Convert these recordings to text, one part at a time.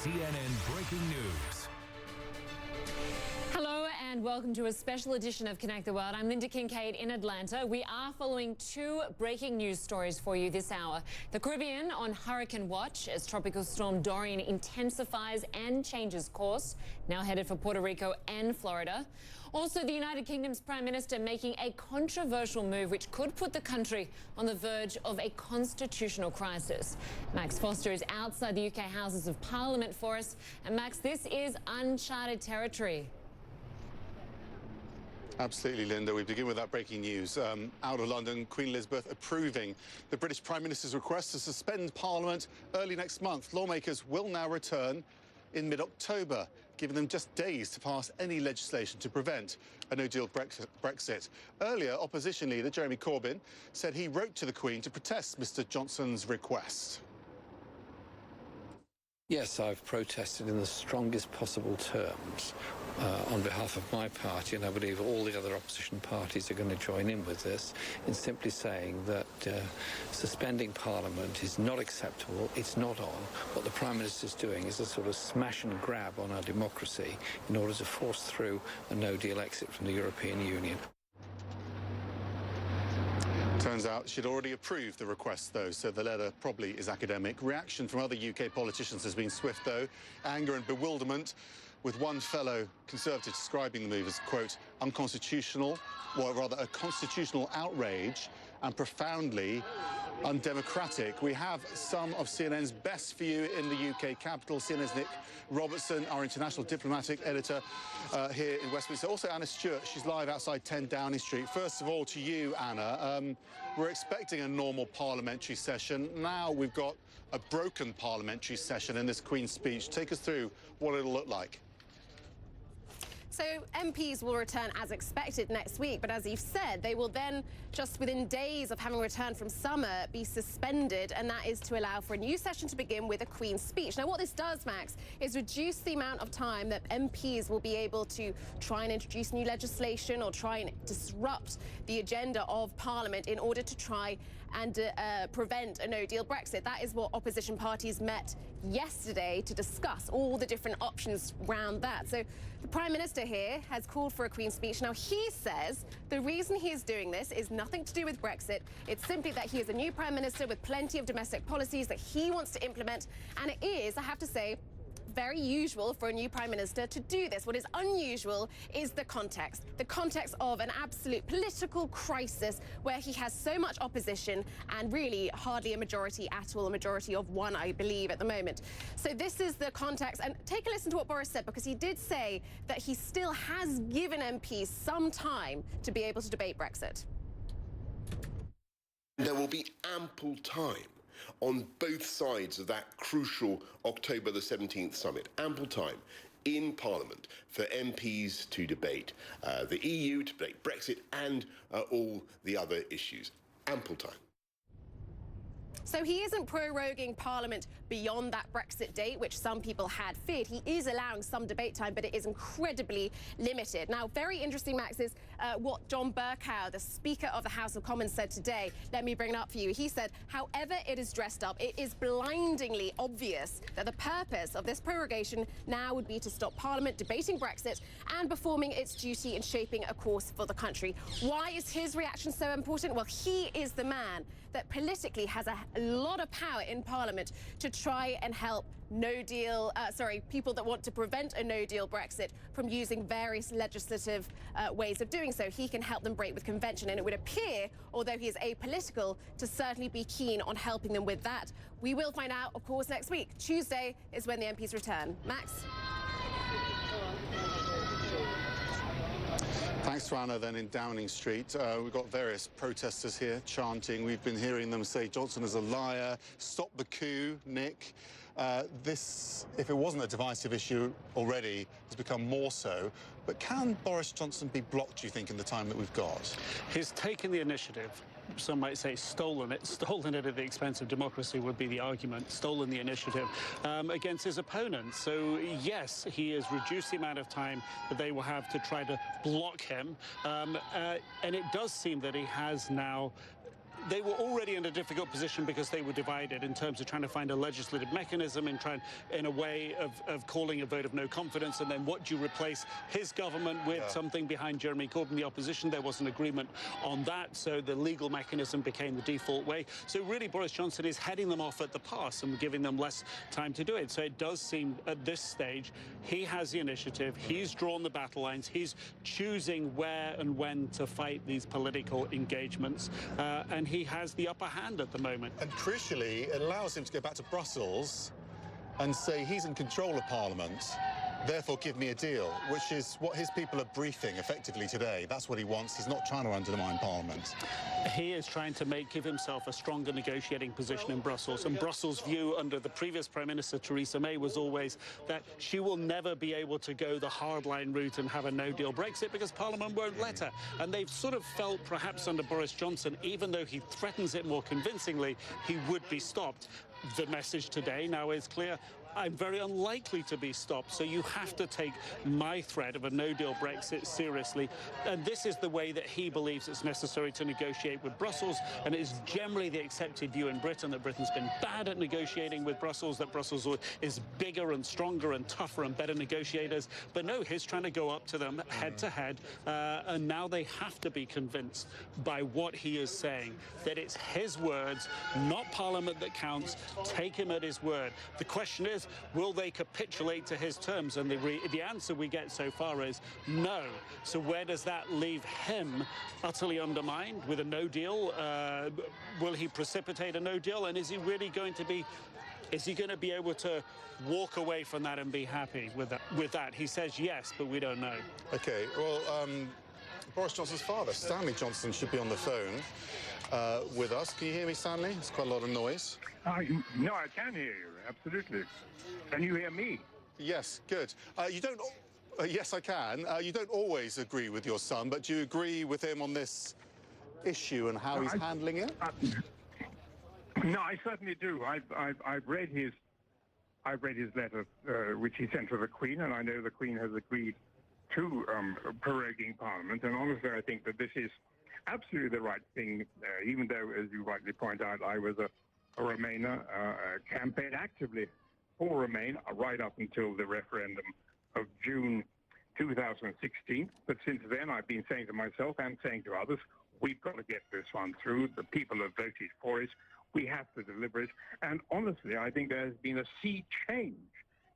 CNN Breaking News. Hello and welcome to a special edition of Connect the World. I'm Lynda Kinkade in Atlanta. We are following two breaking news stories for you this hour. The Caribbean on hurricane watch as Tropical Storm Dorian intensifies and changes course, now headed for Puerto Rico and Florida. Also, the United Kingdom's Prime Minister making a controversial move which could put the country on the verge of a constitutional crisis. Max Foster is outside the UK Houses of Parliament for us. And Max, this is uncharted territory. Absolutely, Linda. We begin with that breaking news. Out of London, Queen Elizabeth approving the British Prime Minister's request to suspend Parliament early next month. Lawmakers will now return in mid-October, giving them just days to pass any legislation to prevent a no-deal Brexit. Earlier, opposition leader Jeremy Corbyn said he wrote to the Queen to protest Mr Johnson's request. Yes, I've protested in the strongest possible terms on behalf of my party, and I believe all the other opposition parties are going to join in with this in simply saying that suspending Parliament is not acceptable, it's not on. What the Prime Minister's doing is a sort of smash and grab on our democracy in order to force through a no-deal exit from the European Union. Turns out she'd already approved the request, though, so the letter probably is academic. Reaction from other UK politicians has been swift, though. Anger and bewilderment, with one fellow Conservative describing the move as, quote, unconstitutional, or rather a constitutional outrage and profoundly undemocratic. We have some of CNN's best for you in the UK capital. CNN's Nic Robertson, our international diplomatic editor here in Westminster. Also Anna Stewart, she's live outside 10 Downing Street. First of all, to you, Anna, we're expecting a normal parliamentary session. Now we've got a broken parliamentary session in this Queen's speech. Take us through what it'll look like. So MPs will return as expected next week, but as you've said, they will then, just within days of having returned from summer, be suspended, and that is to allow for a new session to begin with a Queen's speech. Now, what this does, Max, is reduce the amount of time that MPs will be able to try and introduce new legislation or try and disrupt the agenda of Parliament in order to try and prevent a no-deal Brexit. That is what opposition parties met yesterday to discuss, all the different options around that. So the Prime Minister here has called for a Queen's speech. Now, he says the reason he is doing this is nothing to do with Brexit. It's simply that he is a new Prime Minister with plenty of domestic policies that he wants to implement. And it is, I have to say, very usual for a new Prime Minister to do this. What is unusual is the context of an absolute political crisis where he has so much opposition and really hardly a majority at all, a majority of one, I believe, at the moment. So this is the context. And take a listen to what Boris said, because he did say that he still has given MPs some time to be able to debate Brexit. There will be ample time on both sides of that crucial October the 17th summit. Ample time in Parliament for MPs to debate the EU, to debate Brexit and all the other issues. Ample time. So he isn't proroguing Parliament beyond that Brexit date, which some people had feared. He is allowing some debate time, but it is incredibly limited. Now, very interesting, Max, is what John Bercow, the Speaker of the House of Commons, said today. Let me bring it up for you. He said, however it is dressed up, it is blindingly obvious that the purpose of this prorogation now would be to stop Parliament debating Brexit and performing its duty in shaping a course for the country. Why is his reaction so important? Well, he is the man that politically has a lot of power in Parliament to try and help people that want to prevent a no-deal Brexit from using various legislative ways of doing so. He can help them break with convention, and it would appear, although he is apolitical, to certainly be keen on helping them with that. We will find out, of course, next week. Tuesday is when the MPs return. Max? Thanks to Anna, then, in Downing Street. We've got various protesters here chanting. We've been hearing them say Johnson is a liar, stop the coup, Nick. This, if it wasn't a divisive issue already, has become more so. But can Boris Johnson be blocked, do you think, in the time that we've got? He's taken the initiative. Some might say stolen it. Stolen it at the expense of democracy would be the argument. Stolen the initiative against his opponents. So, yes, he has reduced the amount of time that they will have to try to block him. And it does seem that he has now they were already in a difficult position because they were divided in terms of trying to find a legislative mechanism in a way of calling a vote of no confidence. And then what do you replace his government with? Something behind Jeremy Corbyn, the opposition. There was an agreement on that, so the legal mechanism became the default way. So really Boris Johnson is heading them off at the pass and giving them less time to do it. So it does seem at this stage he has the initiative, he's drawn the battle lines, he's choosing where and when to fight these political engagements, and he has the upper hand at the moment. And crucially, it allows him to go back to Brussels and say he's in control of Parliament, therefore give me a deal, which is what his people are briefing effectively today. That's what he wants. He's not trying to undermine Parliament. He is trying to give himself a stronger negotiating position in Brussels. And Brussels' view under the previous Prime Minister, Theresa May, was always that she will never be able to go the hardline route and have a no-deal Brexit because Parliament won't let her. And they've sort of felt perhaps under Boris Johnson, even though he threatens it more convincingly, he would be stopped. The message today now is clear. I'm very unlikely to be stopped, so you have to take my threat of a no-deal Brexit seriously. And this is the way that he believes it's necessary to negotiate with Brussels, and it is generally the accepted view in Britain that Britain's been bad at negotiating with Brussels, that Brussels is bigger and stronger and tougher and better negotiators. But no, he's trying to go up to them head-to-head, and now they have to be convinced by what he is saying, that it's his words, not Parliament, that counts. Take him at his word. The question is, will they capitulate to his terms? And the answer we get so far is no. So where does that leave him? Utterly undermined with a no deal? Will he precipitate a no deal? And is he really going to be... Is he going to be able to walk away from that and be happy with that? He says yes, but we don't know. OK, well, Boris Johnson's father, Stanley Johnson, should be on the phone with us. Can you hear me, Stanley? It's quite a lot of noise. No, I can hear you, absolutely. Can you hear me? Yes, good. You don't... yes, I can. You don't always agree with your son, but do you agree with him on this issue and how he's handling it? No, I certainly do. I've read his letter, which he sent to the Queen, and I know the Queen has agreed to proroguing Parliament. And honestly, I think that this is absolutely the right thing, even though, as you rightly point out, I was a Remainer, campaigned actively for Remain right up until the referendum of June 2016. But since then, I've been saying to myself and saying to others, we've got to get this one through. The people have voted for it. We have to deliver it. And honestly, I think there has been a sea change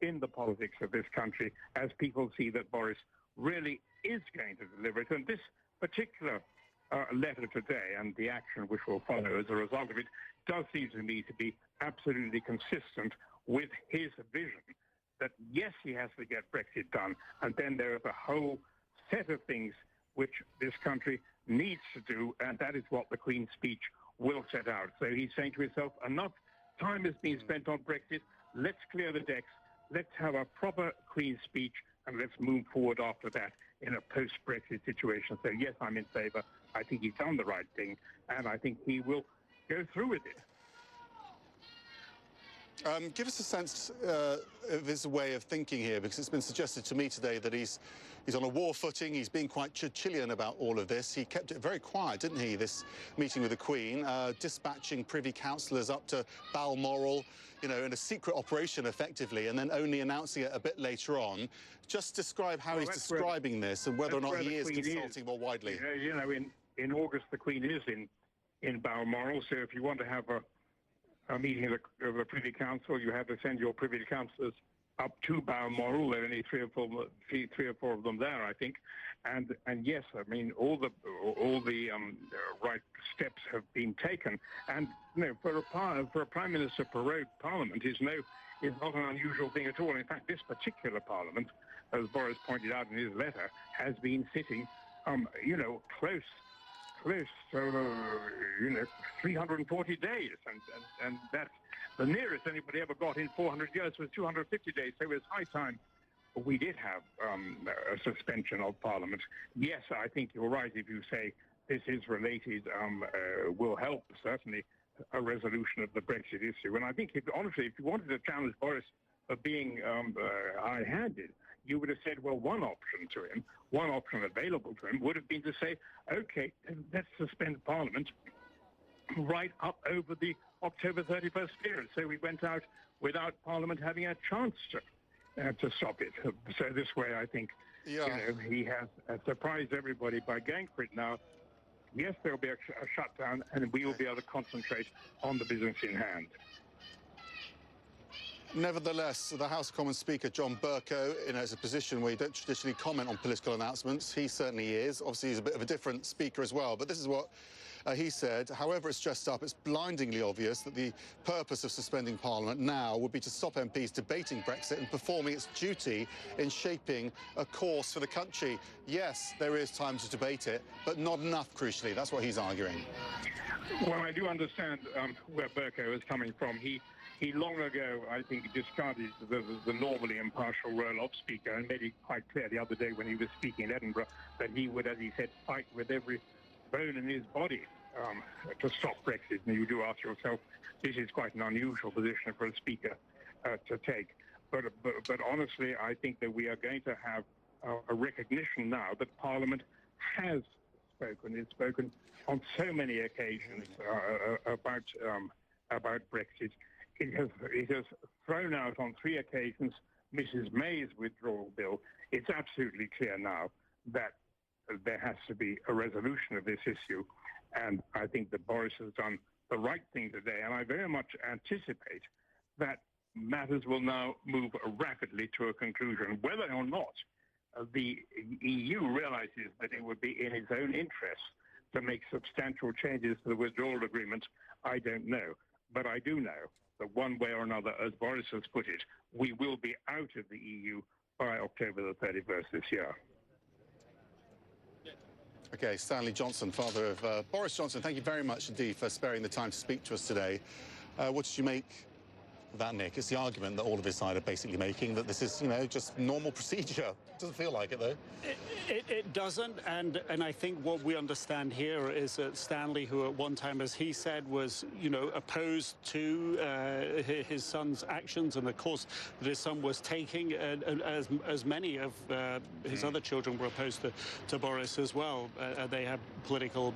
in the politics of this country as people see that Boris really is going to deliver it. And this particular letter today and the action which will follow as a result of it does seem to me to be absolutely consistent with his vision that, yes, he has to get Brexit done, and then there is a whole set of things which this country needs to do, and that is what the Queen's speech will set out. So he's saying to himself, enough time has been spent on Brexit, let's clear the decks, let's have a proper Queen's speech, and let's move forward after that in a post-Brexit situation. So yes, I'm in favour. I think he's done the right thing, and I think he will go through with it. Give us a sense of his way of thinking here, because it's been suggested to me today that he's on a war footing. He's been quite Churchillian about all of this. He kept it very quiet, didn't he, this meeting with the Queen, dispatching privy councillors up to Balmoral, you know, in a secret operation, effectively, and then only announcing it a bit later on. Just describe how he's describing this and whether or not he is consulting more widely. You know, in August, the Queen is in Balmoral, so if you want to have a meeting of the Privy Council, you have to send your Privy Councillors up to Balmoral. There are only three or four of them there, I think. And yes, I mean, all the right steps have been taken. And you know, for a Prime Minister prorogue Parliament is not an unusual thing at all. In fact, this particular Parliament, as Boris pointed out in his letter, has been sitting, you know, close to 340 days, and that's the nearest anybody ever got in 400 years was 250 days. So it was high time we did have a suspension of Parliament. Yes, I think you're right if you say this is related, will help certainly a resolution of the Brexit issue. And I think, honestly, if you wanted to challenge Boris for being high-handed, you would have said, well, one option available to him would have been to say, OK, let's suspend Parliament right up over the October 31st period. So we went out without Parliament having a chance to stop it. So this way, I think, he has surprised everybody by going for it now. Yes, there will be a shutdown, and we will be able to concentrate on the business in hand. Nevertheless, the House of Commons Speaker, John Bercow, is a position where you don't traditionally comment on political announcements. He certainly is. Obviously, he's a bit of a different speaker as well. But this is what he said. However it's dressed up, it's blindingly obvious that the purpose of suspending Parliament now would be to stop MPs debating Brexit and performing its duty in shaping a course for the country. Yes, there is time to debate it, but not enough, crucially. That's what he's arguing. Well, I do understand where Bercow is coming from. He long ago, I think, discarded the normally impartial role of Speaker and made it quite clear the other day when he was speaking in Edinburgh that he would, as he said, fight with every bone in his body to stop Brexit. And you do ask yourself, this is quite an unusual position for a Speaker to take. But honestly, I think that we are going to have a recognition now that Parliament has spoken. It's spoken on so many occasions about Brexit. It has thrown out on 3 occasions Mrs. May's withdrawal bill. It's absolutely clear now that there has to be a resolution of this issue. And I think that Boris has done the right thing today. And I very much anticipate that matters will now move rapidly to a conclusion. Whether or not the EU realizes that it would be in its own interest to make substantial changes to the withdrawal agreement, I don't know. But I do know that one way or another, as Boris has put it, we will be out of the EU by October the 31st this year. OK, Stanley Johnson, father of Boris Johnson, thank you very much indeed for sparing the time to speak to us today. What did you make of that, Nick? It's the argument that all of his side are basically making, that this is, just normal procedure. It doesn't feel like it, though. It doesn't, and I think what we understand here is that Stanley, who at one time, as he said, was, opposed to his son's actions and the course that his son was taking, and as many of his other children were opposed to Boris as well. They have political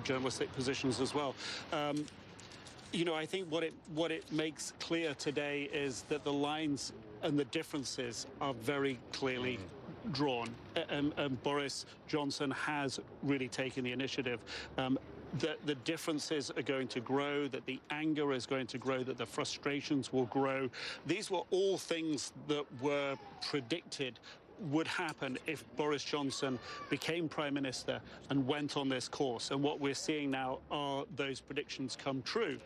journalistic positions as well. I think what it makes clear today is that the lines and the differences are very clearly drawn, and Boris Johnson has really taken the initiative. That the differences are going to grow, that the anger is going to grow, that the frustrations will grow. These were all things that were predicted would happen if Boris Johnson became Prime Minister and went on this course. And what we're seeing now are those predictions come true.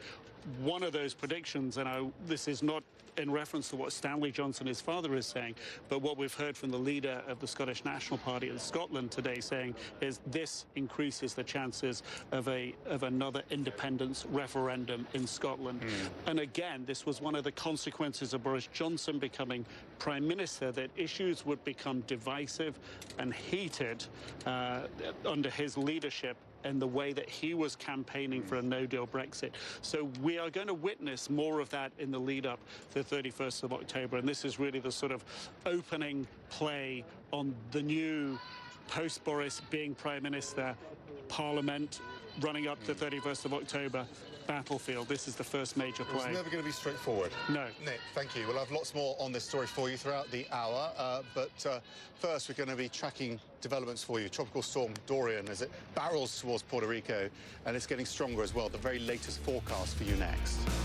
One of those predictions, and this is not in reference to what Stanley Johnson, his father, is saying, but what we've heard from the leader of the Scottish National Party in Scotland today saying is this increases the chances of another independence referendum in Scotland. And again, this was one of the consequences of Boris Johnson becoming Prime Minister, that issues would become divisive and heated under his leadership and the way that he was campaigning for a no-deal Brexit. So we are going to witness more of that in the lead-up to the 31st of October, and this is really the sort of opening play on the new, post-Boris being Prime Minister, Parliament running up to the 31st of October, battlefield. This is the first major play. It's never going to be straightforward. No. Nick, thank you. We'll have lots more on this story for you throughout the hour, but first we're going to be tracking developments for you. Tropical storm Dorian, as it barrels towards Puerto Rico, and it's getting stronger as well. The very latest forecast for you next.